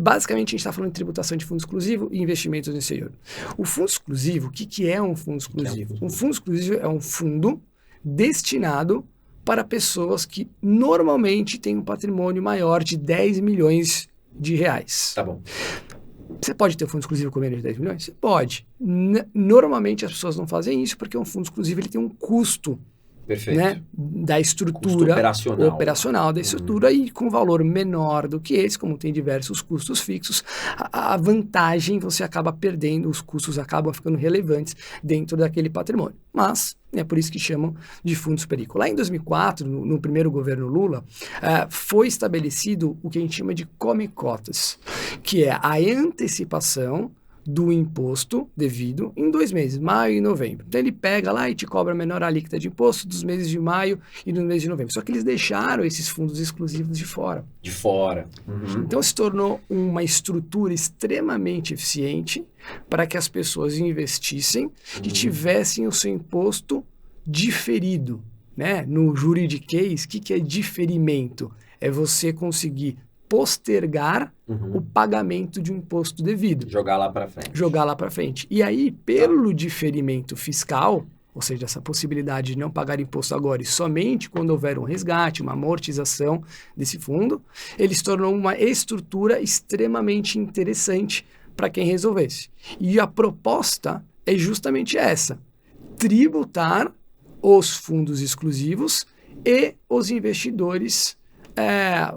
basicamente, a gente está falando de tributação de fundo exclusivo e investimentos no exterior. O fundo exclusivo, o que é um fundo exclusivo? Um fundo exclusivo é um fundo destinado para pessoas que normalmente têm um patrimônio maior de 10 milhões de reais. Tá bom. Você pode ter um fundo exclusivo com menos de 10 milhões? Você pode. Normalmente as pessoas não fazem isso porque um fundo exclusivo ele tem um custo, Perfeito. né, da estrutura Custo operacional. da estrutura e com valor menor do que esse, como tem diversos custos fixos, a vantagem você acaba perdendo, os custos acabam ficando relevantes dentro daquele patrimônio. Mas é por isso que chamam de fundo superico. Lá em 2004, no primeiro governo Lula, foi estabelecido o que a gente chama de come-cotas, que é a antecipação do imposto devido em 2 meses, maio e novembro. Então ele pega lá e te cobra a menor alíquota de imposto dos meses de maio e do mês de novembro. Só que eles deixaram esses fundos exclusivos de fora. De fora. Uhum. Então se tornou uma estrutura extremamente eficiente para que as pessoas investissem e tivessem o seu imposto diferido, né? No juridiquês, o que é diferimento? É você conseguir postergar o pagamento de um imposto devido. Jogar lá para frente. Jogar lá para frente. E aí, pelo diferimento fiscal, ou seja, essa possibilidade de não pagar imposto agora e somente quando houver um resgate, uma amortização desse fundo, ele se tornou uma estrutura extremamente interessante para quem resolvesse. E a proposta é justamente essa: tributar os fundos exclusivos e os investidores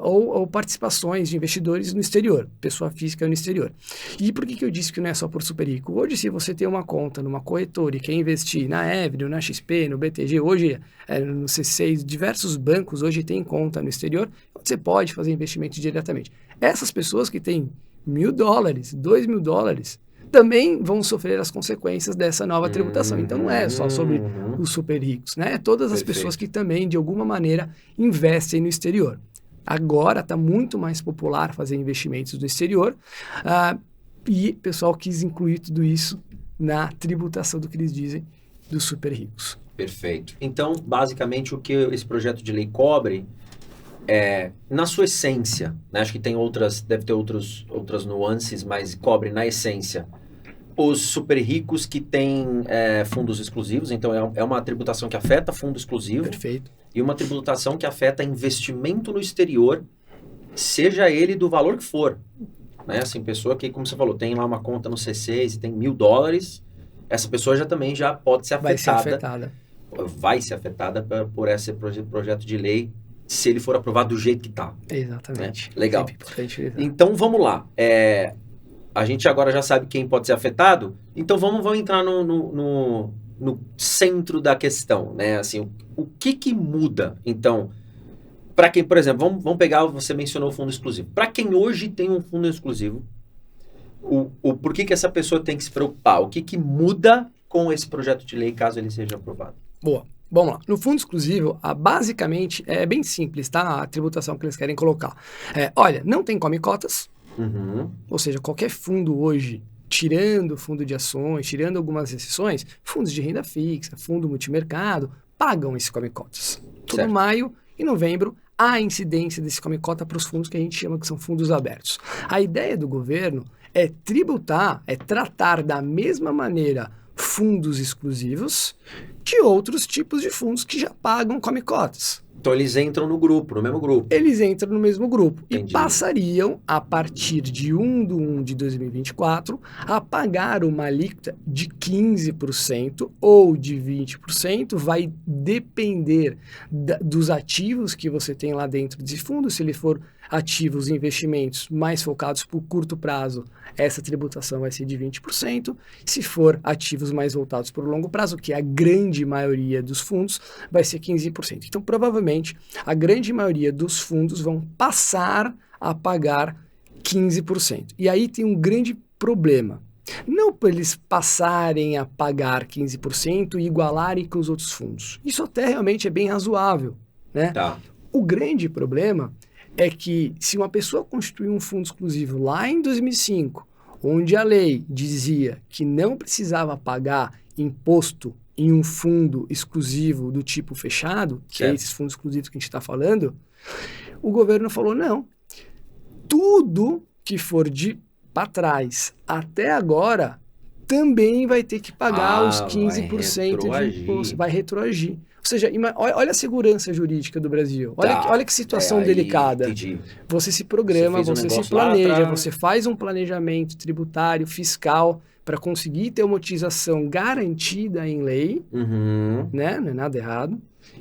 ou participações de investidores no exterior, pessoa física no exterior. E por que eu disse que não é só por super rico? Hoje, se você tem uma conta numa corretora e quer investir na Avenue, na XP, no BTG, hoje no C6, diversos bancos hoje têm conta no exterior, você pode fazer investimento diretamente. Essas pessoas que têm $1.000, $2.000, também vão sofrer as consequências dessa nova tributação. Então, não é só sobre os super ricos, né? Todas as pessoas que também, de alguma maneira, investem no exterior. Agora está muito mais popular fazer investimentos no exterior e o pessoal quis incluir tudo isso na tributação do que eles dizem dos super ricos. Perfeito. Então, basicamente, o que esse projeto de lei cobre na sua essência, né? Acho que tem deve ter outras nuances, mas cobre na essência os super ricos que têm fundos exclusivos. Então, é uma tributação que afeta fundo exclusivo. Perfeito. E uma tributação que afeta investimento no exterior, seja ele do valor que for. Né? Assim, pessoa que, como você falou, tem lá uma conta no C6 e tem $1.000, essa pessoa também já pode ser afetada. Vai ser afetada por esse projeto de lei, se ele for aprovado do jeito que está. Exatamente. Né? Legal. Então, vamos lá. A gente agora já sabe quem pode ser afetado, então vamos entrar no centro da questão, né? Assim, o que muda? Então, para quem, por exemplo, vamos pegar, você mencionou o fundo exclusivo. Para quem hoje tem um fundo exclusivo, por que essa pessoa tem que se preocupar? O que muda com esse projeto de lei, caso ele seja aprovado? Boa. Vamos lá. No fundo exclusivo, basicamente, é bem simples, tá? A tributação que eles querem colocar. Olha, não tem come-cotas, ou seja, qualquer fundo hoje, tirando fundo de ações, tirando algumas exceções, fundos de renda fixa, fundo multimercado, pagam esse come-cotas. Todo maio e novembro, há incidência desse come-cota para os fundos que a gente chama que são fundos abertos. A ideia do governo é tributar, é tratar da mesma maneira fundos exclusivos de outros tipos de fundos que já pagam come-cotas. Então eles entram no mesmo grupo. Eles entram no mesmo grupo. Entendi. E passariam, a partir de 1/1/2024, a pagar uma alíquota de 15% ou de 20%, vai depender dos ativos que você tem lá dentro desse fundo. Se ele for ativos e investimentos mais focados por curto prazo, essa tributação vai ser de 20%. Se for ativos mais voltados para o longo prazo, que é a grande maioria dos fundos, vai ser 15%. Então, provavelmente, a grande maioria dos fundos vão passar a pagar 15%. E aí tem um grande problema. Não para eles passarem a pagar 15% e igualarem com os outros fundos. Isso até realmente é bem razoável, né? Tá. O grande problema é que se uma pessoa constituir um fundo exclusivo lá em 2005, onde a lei dizia que não precisava pagar imposto em um fundo exclusivo do tipo fechado, que é esses fundos exclusivos que a gente está falando, o governo falou, não, tudo que for de para trás até agora também vai ter que pagar os 15% de imposto, vai retroagir. Ou seja, olha a segurança jurídica do Brasil. Olha que situação delicada. Entendi. Você se programa, você se planeja, você faz um planejamento tributário, fiscal, para conseguir ter uma utilização garantida em lei, né? Não é nada errado.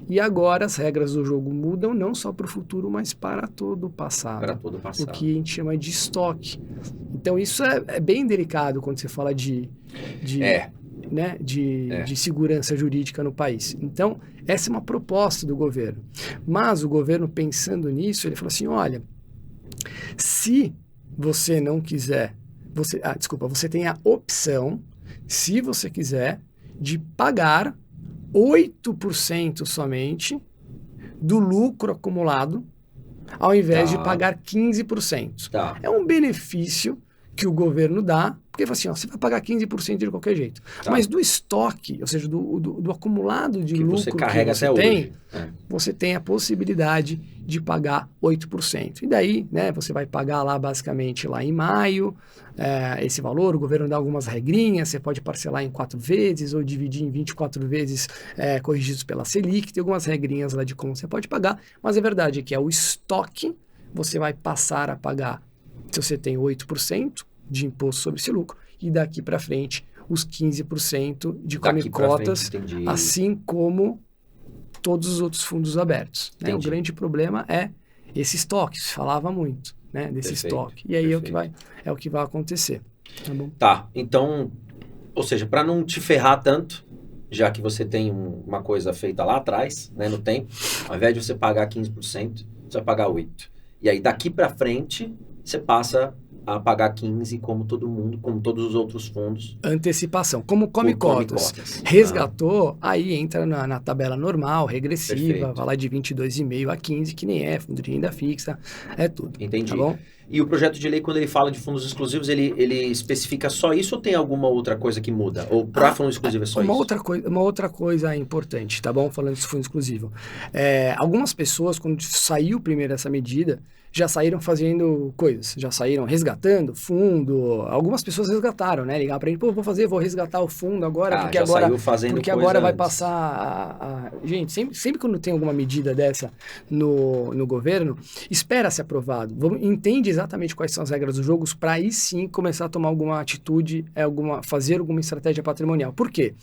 E agora as regras do jogo mudam não só para o futuro, mas para todo o passado. Para todo o passado. O que a gente chama de estoque. Então isso é bem delicado quando você fala de segurança jurídica no país. Então, essa é uma proposta do governo. Mas o governo, pensando nisso, ele falou assim, olha, se você não quiser, você tem a opção, se você quiser, de pagar 8% somente do lucro acumulado, ao invés de pagar 15%. É um benefício que o governo dá, porque fala assim, ó, você vai pagar 15% de qualquer jeito. Mas do estoque, ou seja, do acumulado de lucro você carrega que você até tem, hoje. Você tem a possibilidade de pagar 8%. E daí, né, você vai pagar lá basicamente lá em maio, esse valor, o governo dá algumas regrinhas, você pode parcelar em 4 vezes ou dividir em 24 vezes corrigidos pela Selic, tem algumas regrinhas lá de como você pode pagar, mas a verdade é que o estoque você vai passar a pagar se você tem 8% de imposto sobre esse lucro, e daqui para frente os 15% de come-cotas, assim como todos os outros fundos abertos. Né? O grande problema é esse estoque, se falava muito, né, desse estoque. E aí é o que vai acontecer. Tá bom? Tá, então, ou seja, para não te ferrar tanto, já que você tem uma coisa feita lá atrás, né, no tempo, ao invés de você pagar 15%, você vai pagar 8%. E aí daqui para frente você passa a pagar 15% como todo mundo, como todos os outros fundos. Antecipação, como come-cotas. Resgatou, aí entra na tabela normal, regressiva, vai lá de 22,5 a 15, que nem é fundo de renda fixa, é tudo. Entendi. Tá bom? E o projeto de lei, quando ele fala de fundos exclusivos, ele especifica só isso ou tem alguma outra coisa que muda? Ou para fundo exclusivo é só isso? Uma outra coisa importante, tá bom? Falando de fundo exclusivo. Algumas pessoas, quando saiu primeiro essa medida, já saíram fazendo coisas, já saíram resgatando fundo. Algumas pessoas resgataram, né? Ligaram pra gente, vou resgatar o fundo agora, porque agora vai passar Gente, sempre quando tem alguma medida dessa no governo, espera ser aprovado. Entende exatamente quais são as regras dos jogos para aí sim começar a tomar alguma atitude, fazer alguma estratégia patrimonial. Por quê?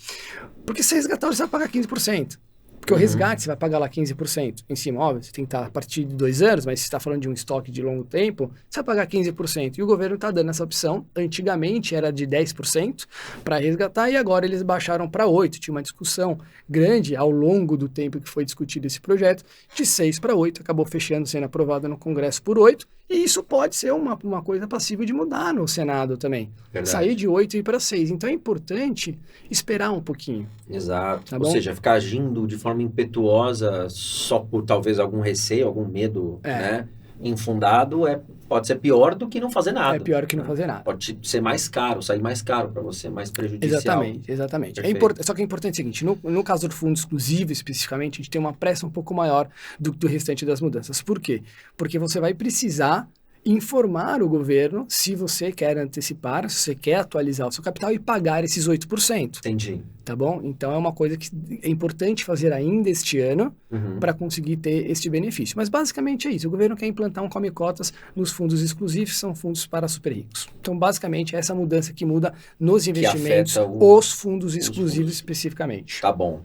Porque se resgatar, você vai pagar 15%. Porque o resgate, você vai pagar lá 15% em cima, óbvio, você tem que estar a partir de 2 anos, mas se você está falando de um estoque de longo tempo, você vai pagar 15%. E o governo está dando essa opção. Antigamente era de 10% para resgatar e agora eles baixaram para 8%. Tinha uma discussão grande ao longo do tempo que foi discutido esse projeto, de 6 para 8%, acabou fechando, sendo aprovado no Congresso por 8%. E isso pode ser uma coisa passível de mudar no Senado também. Verdade. Sair de 8 e ir para 6. Então é importante esperar um pouquinho. Exato. Tá Ou bom? seja, ficar agindo de forma impetuosa só por talvez algum receio, algum medo, né, infundado, pode ser pior do que não fazer nada. É pior que não fazer nada. Pode ser mais caro, sair mais caro para você, mais prejudicial. Exatamente. Só que é importante o seguinte, no caso do fundo exclusivo especificamente, a gente tem uma pressa um pouco maior do restante das mudanças. Por quê? Porque você vai precisar informar o governo se você quer antecipar, se você quer atualizar o seu capital e pagar esses 8%. Entendi. Tá bom? Então é uma coisa que é importante fazer ainda este ano para conseguir ter este benefício. Mas basicamente é isso. O governo quer implantar um come-cotas nos fundos exclusivos, que são fundos para super ricos. Então basicamente é essa mudança que muda nos investimentos, os fundos exclusivos especificamente. Tá bom.